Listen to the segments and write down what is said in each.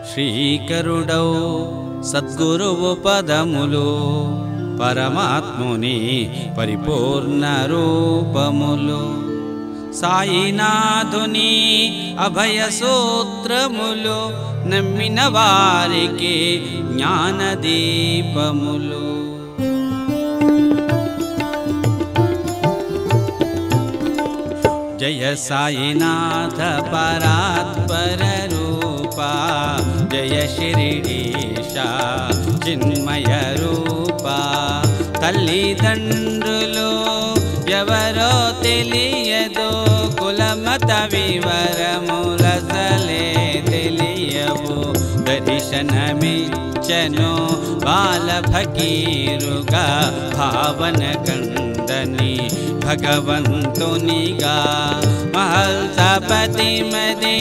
శ్రీకరుడౌ సద్గురువు పదములు పరమాత్ముని పరిపూర్ణ రూపములు సాయినాథుని అభయ సూత్రములు నమ్మిన వారికి జ్ఞానదీపములు జయ సాయినాథ పరాత్పర రూపా జయ శిరిడీశ చిన్మయ రూపా తల్లిదండ్రులు ఎవరో తెలియదో కులమత వివరములసలే తెలియవు దర్శనమిచ్చను బాల ఫకీరుగా భావన కందని భగవంతునిగా మహల్సపతి మది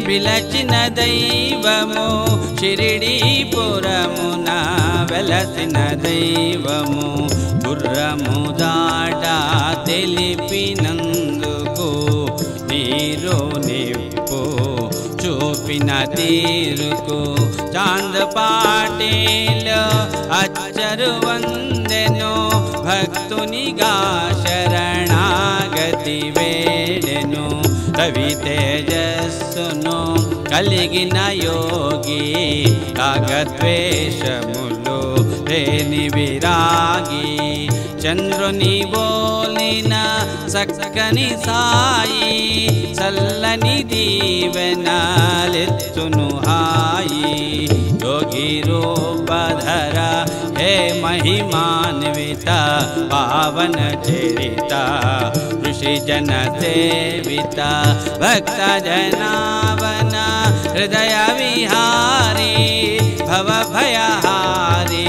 పిలచిన దైవము షిరిడీపురమున వెలసిన దైవము గుర్రము దాట తెలిపినందుకు నీరు నిప్పు చూపిన తీరుకు చాంద్ పాటిలో అచ్చరు వందెను భక్తునిగా శరణాగతి వేడెను రవి తేజస్సును కలిగిన యోగి కాగద్వేషములు లేని విరాగి చంద్రుని బోలిన సక్కని సాయి చల్లని దీవెనలెత్తును హాయి యోగి రూపధర హే మహిమాన్విత పావన చరిత ఋషి జన సేవిత భక్త జనావన హృదయ విహారీ భవ భయహారీ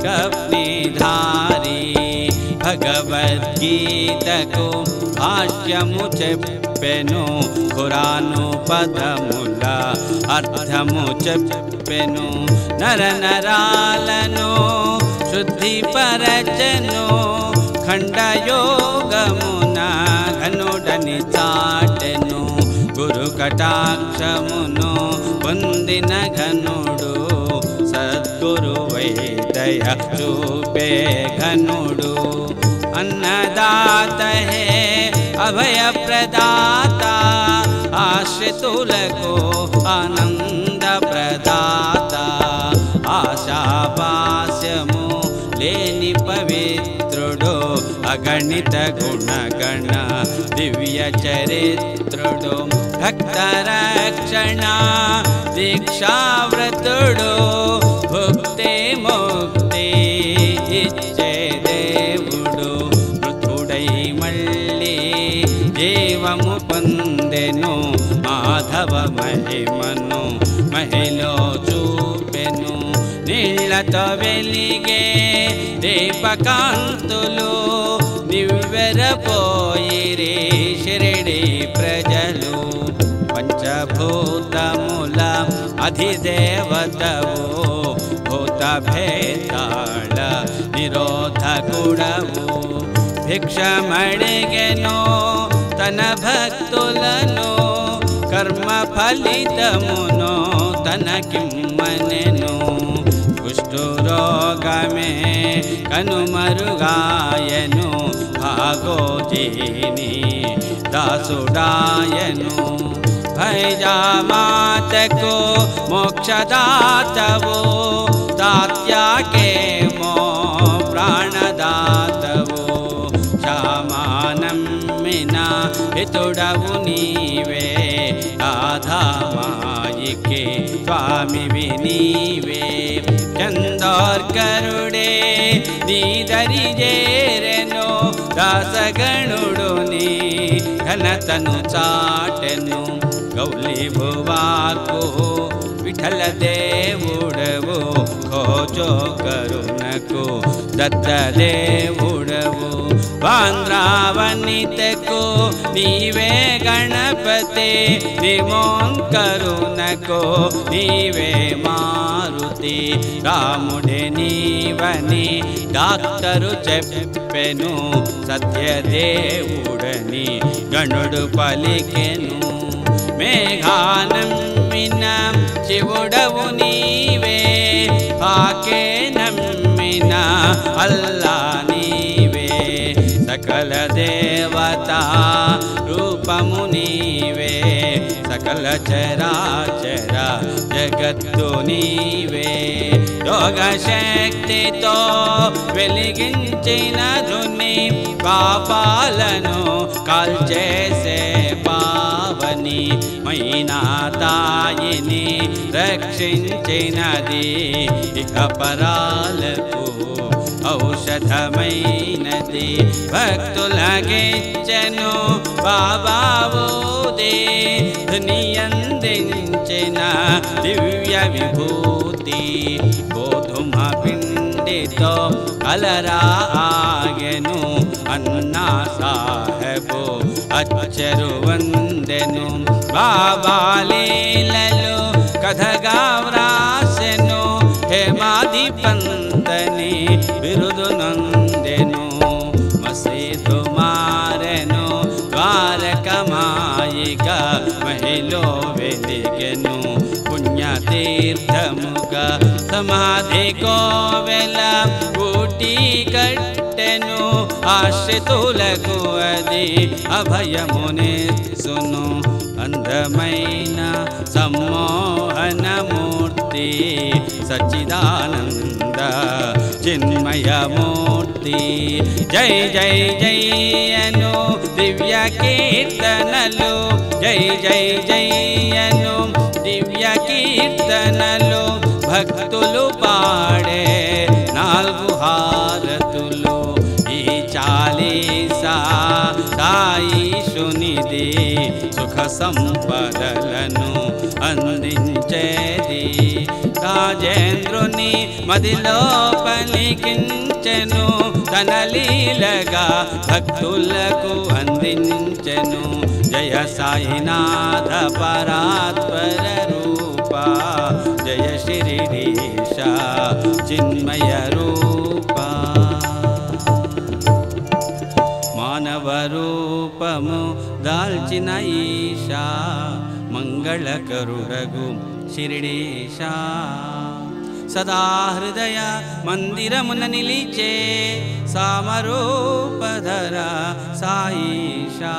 కప్నిధారీ భగవద్గీతకు భాష్యము చెప్పెను ఖురాను పదముల అర్థము చెప్పెను నర నరాలను శుద్ధిపరచెను ఖండయోగమున ఘనుడని చాటెను గురు కటాక్షమును పొందిన ఘనుడు సద్గురు వైదయ చూపే ఘనుడు अन्नदाता है अभय प्रदाता आश्रितुలకు आनंद प्रदाता आशापास्यము లేని పవిత్రుడు అగణిత గుణగణ దివ్య చరిత్రుడు భక్త రక్షణ దీక్షావ్రతుడు భుక్తి ముక్తి ఇచ్చే దేవుడు మృతుడై మళ్ళీ జీవము పొందెను మాధవ మహిమను మహిలో చూపెను నీళ్లతో వెలిగే దీపకాంతులు నివ్వెరపోయిరి షిరిడి ప్రజలు పంచభూతముల అధిదేవతవు భూత భేదాళ నిరోధకుడవు భిక్షమడిగెను తన భక్తులను కర్మ ఫలితమును తనకిమ్మనెను కుష్ఠరోగమే కనుమరుగాయను భాగోజీని దాసుడాయను భైజామాతకు మోక్షదాతవు తాత్యాకేమో ప్రాణదాతవు శ్యామానమ్మిన హితుడవు నీవే రాధామాయికి స్వామివి నీవే చందోర్కరుడే నీదరి చేరెను దాసగణుడు నీ ఘనతను చాటెను గౌలి భువాకు విఠల దేవుడవు ఖోజో కరుణకు దత్త దేవుడవు బాంద్రావనితకు నీవే గణపతి విమోంకరునకు నీవే మారుతి రాముడే నీవని డాక్టరు చెప్పెను సత్యదేవుడని గణుడు పలికెను మేఘానమ్మిన శివుడవు నీవే ఆకే నమ్మిన అల్లా నీవే సకల దేవతా రూపము నీవే సకల చరాచర జగత్తు నీవే యోగ శక్తితో వెలిగించిన ధుని పాపాలను కాల్చేసే పావని మైనా తాయిని రక్షించినది ఇక పరాలకు ఔషధమైనది భక్తులకిచ్చెను బాబావుదే ధునియందించిన దివ్య విభూతి గోధుమ పిండితో కలరా ఆగెను అన్నా సాహెబు అచ్చరు వందెను బాబా లీలలు కథగా వ్రాసెను హేమాది పంతని బిరుదు నందెను మసీదు మారెను ద్వారకమాయిక మహిలో వెలిగెను పుణ్యతీర్థముగా సమాధి కోవెల ఊటీ కట్టెను ఆశ్రితులకు అది అభయమునిసును అందమైన సమ్మోహనమూర్తి సచ్చిదానంద చిన్మయమూర్తి జై జై జయను దివ్య కీర్తనలు జై జై జయను దివ్య కీర్తనలు భక్తులు పాడే నాలుగు హారతులు ఈ చాలీసా సాయిషునిది సుఖ సంపదలను అందించేది రాజేంద్రుని మదిలో పలికించెను తన లీలగా భక్తులకు అందించెను జయ సాయినాథ పరాత్పర రూప జయ శిరిడీశ చిన్మయ రూప మానవ రూపము దాల్చిన ఈశా మంగళకరుడగు శిరిడీశా సదా హృదయ మందిరమున నిలిచే సామరూపధర సాయిషా